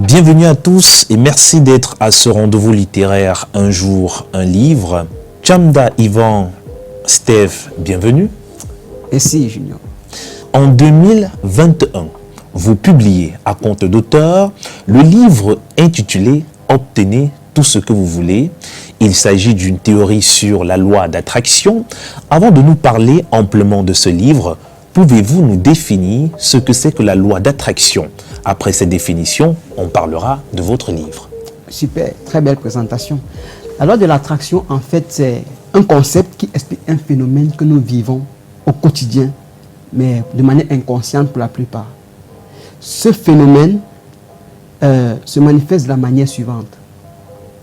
Bienvenue à tous et merci d'être à ce rendez-vous littéraire Un jour, un livre. Chamda Ivan, Steve, bienvenue. Merci Junior. En 2021, vous publiez à compte d'auteur le livre intitulé « Obtenez tout ce que vous voulez ». Il s'agit d'une théorie sur la loi d'attraction. Avant de nous parler amplement de ce livre, pouvez-vous nous définir ce que c'est que la loi d'attraction? Après cette définition, on parlera de votre livre. Super, très belle présentation. La loi de l'attraction, en fait, c'est un concept qui explique un phénomène que nous vivons au quotidien, mais de manière inconsciente pour la plupart. Ce phénomène se manifeste de la manière suivante.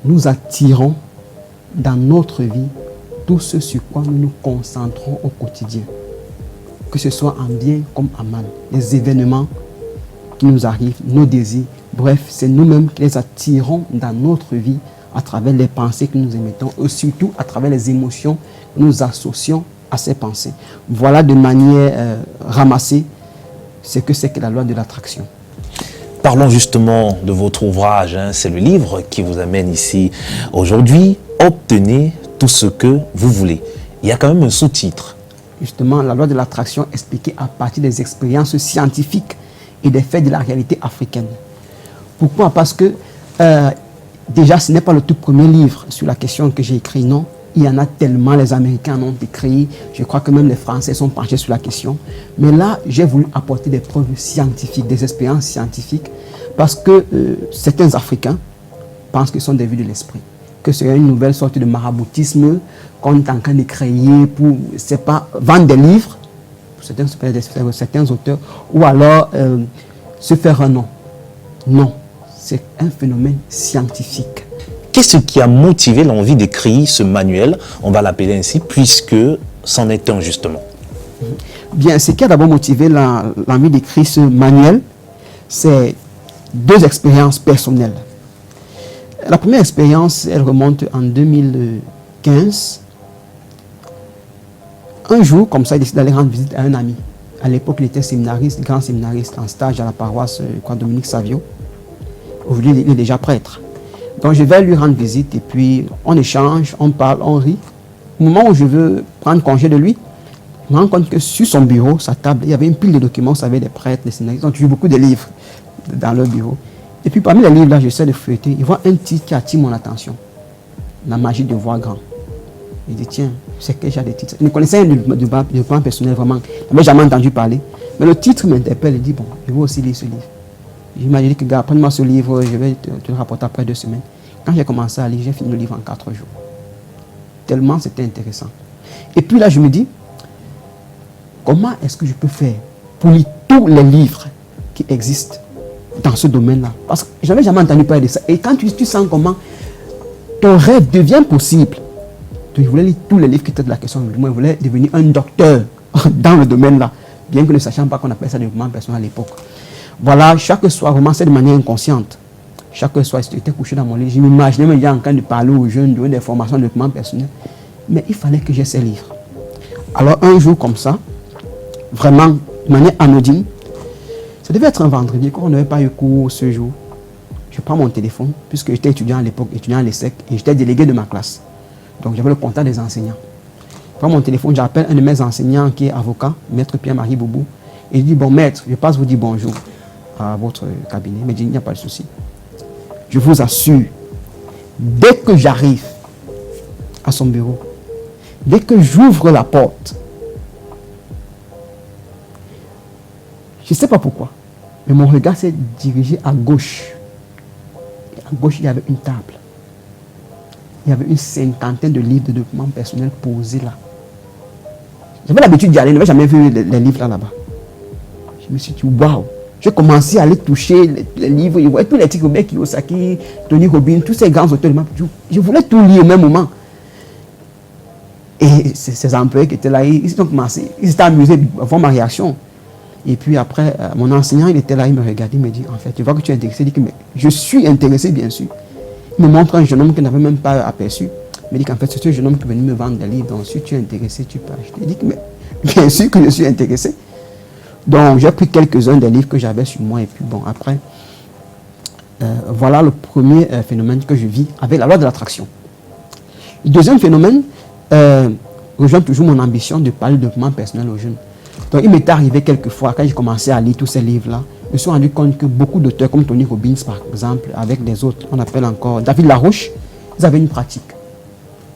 Nous attirons dans notre vie tout ce sur quoi nous nous concentrons au quotidien. Que ce soit en bien comme en mal. Les événements qui nous arrivent, nos désirs, bref, c'est nous-mêmes qui les attirons dans notre vie à travers les pensées que nous émettons et surtout à travers les émotions que nous associons à ces pensées. Voilà de manière ramassée ce que c'est que la loi de l'attraction. Parlons justement de votre ouvrage, c'est le livre qui vous amène ici aujourd'hui. Obtenez tout ce que vous voulez. Il y a quand même un sous-titre. Justement, la loi de l'attraction expliquée à partir des expériences scientifiques et des faits de la réalité africaine. Pourquoi? Parce que déjà, ce n'est pas le tout premier livre sur la question que j'ai écrit, non. Il y en a tellement, les Américains en ont écrit, je crois que même les Français sont penchés sur la question. Mais là, j'ai voulu apporter des preuves scientifiques, des expériences scientifiques, parce que certains Africains pensent qu'ils sont des vues de l'esprit, que c'est une nouvelle sorte de maraboutisme qu'on est en train de créer pour, c'est pas, vendre des livres, pour certains auteurs, ou alors se faire un nom. Non, c'est un phénomène scientifique. Qu'est-ce qui a motivé l'envie d'écrire ce manuel, on va l'appeler ainsi, puisque c'en est un justement? Bien, ce qui a d'abord motivé l'envie d'écrire ce manuel, c'est deux expériences personnelles. La première expérience, elle remonte en 2015. Un jour, comme ça, il décide d'aller rendre visite à un ami. À l'époque, il était séminariste, grand séminariste en stage à la paroisse Dominique Savio. Aujourd'hui, il est déjà prêtre. Donc, je vais lui rendre visite et puis on échange, on parle, on rit. Au moment où je veux prendre congé de lui, je me rends compte que sur son bureau, sa table, il y avait une pile de documents, vous savez, des prêtres, des séminaristes. Ils ont toujours beaucoup de livres dans leur bureau. Et puis, parmi les livres, là, j'essaie de feuilleter. Il voit un titre qui attire mon attention. La magie de voir grand. Il dit, tiens, c'est quel genre de titre? Il ne connaissait rien du plan personnel, vraiment. Il n'avait jamais entendu parler. Mais le titre m'interpelle. Il dit, bon, je veux aussi lire ce livre. Il m'a dit que, gars, prends-moi ce livre, je vais te le rapporter après 2 semaines. Quand j'ai commencé à lire, j'ai fini le livre en 4 jours. Tellement c'était intéressant. Et puis là, je me dis, comment est-ce que je peux faire pour lire tous les livres qui existent dans ce domaine-là? Parce que je n'avais jamais entendu parler de ça. Et quand tu sens comment ton rêve devient possible, donc je voulais lire tous les livres qui traitent de la question. Moi, je voulais devenir un docteur dans le domaine-là, bien que ne sachant pas qu'on appelait ça développement personnel à l'époque. Voilà, chaque soir, vraiment, c'est de manière inconsciente. Chaque soir, j'étais couché dans mon lit, je m'imaginais même en train de parler aux jeunes, de donner des formations de développement personnel. Mais il fallait que j'aie ces livres. Alors, un jour comme ça, vraiment, de manière anodine, ça devait être un vendredi, quand on n'avait pas eu cours ce jour. Je prends mon téléphone, puisque j'étais étudiant à l'époque, étudiant à l'ESSEC, et j'étais délégué de ma classe. Donc, j'avais le contact des enseignants. Je prends mon téléphone, j'appelle un de mes enseignants qui est avocat, maître Pierre-Marie Boubou, et je dis, bon, maître, je passe vous dire bonjour à votre cabinet. Il me dit, il n'y a pas de souci. Je vous assure, dès que j'arrive à son bureau, dès que j'ouvre la porte, je ne sais pas pourquoi, mais mon regard s'est dirigé à gauche. Et à gauche, il y avait une table. Il y avait une 50aine de livres de développement personnel posés là. J'avais l'habitude d'y aller, je n'avais jamais vu les livres là-bas. Je me suis dit, waouh! J'ai commencé à aller toucher les livres, je voyais tous les titres, Robert Kiyosaki, Tony Robbins, tous ces grands auteurs. Je voulais tout lire au même moment. Et ces employés qui étaient là, ils étaient amusés à voir ma réaction. Et puis après, mon enseignant, il était là, il me regardait, il me dit, en fait, tu vois que tu es intéressé. Il dit que mais je suis intéressé, bien sûr. Il me montre un jeune homme qu'il n'avait même pas aperçu. Il me dit qu'en fait, c'est ce jeune homme qui est venu me vendre des livres. Donc, si tu es intéressé, tu peux acheter. Il dit que mais bien sûr que je suis intéressé. Donc, j'ai pris quelques-uns des livres que j'avais sur moi. Et puis, bon, après, Voilà le premier phénomène que je vis avec la loi de l'attraction. Le deuxième phénomène rejoint toujours mon ambition de parler de développement personnel aux jeunes. Donc il m'est arrivé quelquefois, quand j'ai commencé à lire tous ces livres-là, je me suis rendu compte que beaucoup d'auteurs comme Tony Robbins par exemple, avec des autres, on appelle encore David Laroche, ils avaient une pratique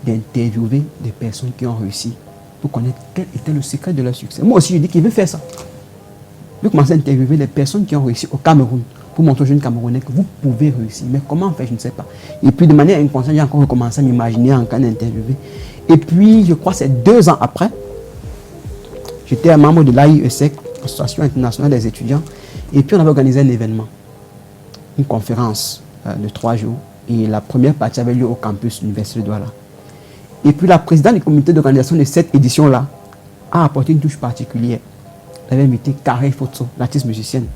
d'interviewer des personnes qui ont réussi pour connaître quel était le secret de leur succès. Moi aussi je dis qu'il veut faire ça. Je vais commencer à interviewer des personnes qui ont réussi au Cameroun pour montrer aux jeunes Camerounais que vous pouvez réussir. Mais comment faire, je ne sais pas. Et puis de manière inconsciente, j'ai encore commencé à m'imaginer en train d'interviewer. Et puis, je crois que c'est 2 ans après, j'étais un membre de l'AIESEC, l'Association internationale des étudiants, et puis on avait organisé un événement, une conférence de 3 jours, et la première partie avait lieu au campus de l'Université de Douala. Et puis la présidente du comité d'organisation de cette édition-là a apporté une touche particulière. Elle avait invité Carré Fotso, l'artiste musicienne.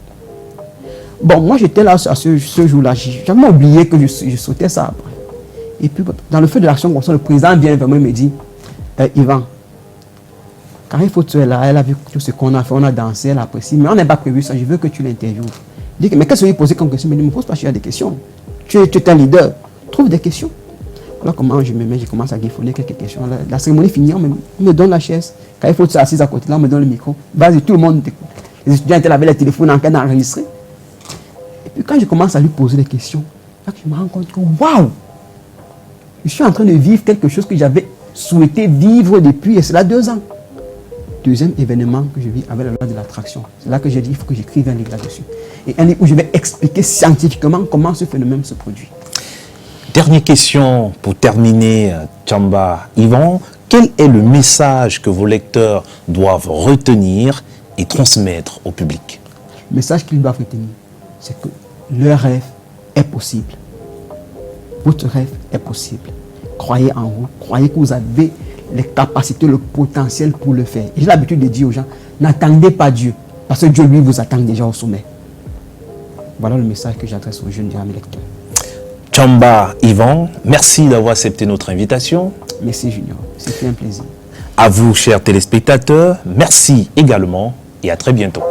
Bon, moi j'étais là à ce jour-là, j'ai jamais oublié que je sautais ça après. Et puis dans le feu de l'action, le président vient vers moi et me dit, Yvan, Carré Fotso est là, elle a vu tout ce qu'on a fait, on a dansé, elle apprécie, mais on n'a pas prévu ça, je veux que tu l'interviewes. Je dis, mais qu'est-ce que tu veux poser comme question? Mais ne me pose pas, tu as des questions. Tu es un leader, trouve des questions. Voilà comment je me mets, je commence à griffonner quelques questions. La cérémonie finie, on me donne la chaise. Carré Fotso est assise à côté, là, on me donne le micro. Vas-y, tout le monde t'écoute. Les étudiants étaient là avec les téléphones en train d'enregistrer. Et puis quand je commence à lui poser des questions, là, je me rends compte que waouh! Je suis en train de vivre quelque chose que j'avais souhaité vivre depuis, et c'est là 2 ans. Deuxième événement que je vis avec la loi de l'attraction. C'est là que j'ai dit, il faut que j'écrive un livre là-dessus. Et un livre où je vais expliquer scientifiquement comment ce phénomène se produit. Dernière question pour terminer, Tchamba Yvan. Quel est le message que vos lecteurs doivent retenir et transmettre au public? Le message qu'ils doivent retenir, c'est que leur rêve est possible. Votre rêve est possible. Croyez en vous, croyez que vous avez les capacités, le potentiel pour le faire. Et j'ai l'habitude de dire aux gens, n'attendez pas Dieu, parce que Dieu lui vous attend déjà au sommet. Voilà le message que j'adresse aux jeunes et à mes lecteurs. Tchamba Yvan, merci d'avoir accepté notre invitation. Merci Junior, c'était un plaisir. À vous, chers téléspectateurs, merci également et à très bientôt.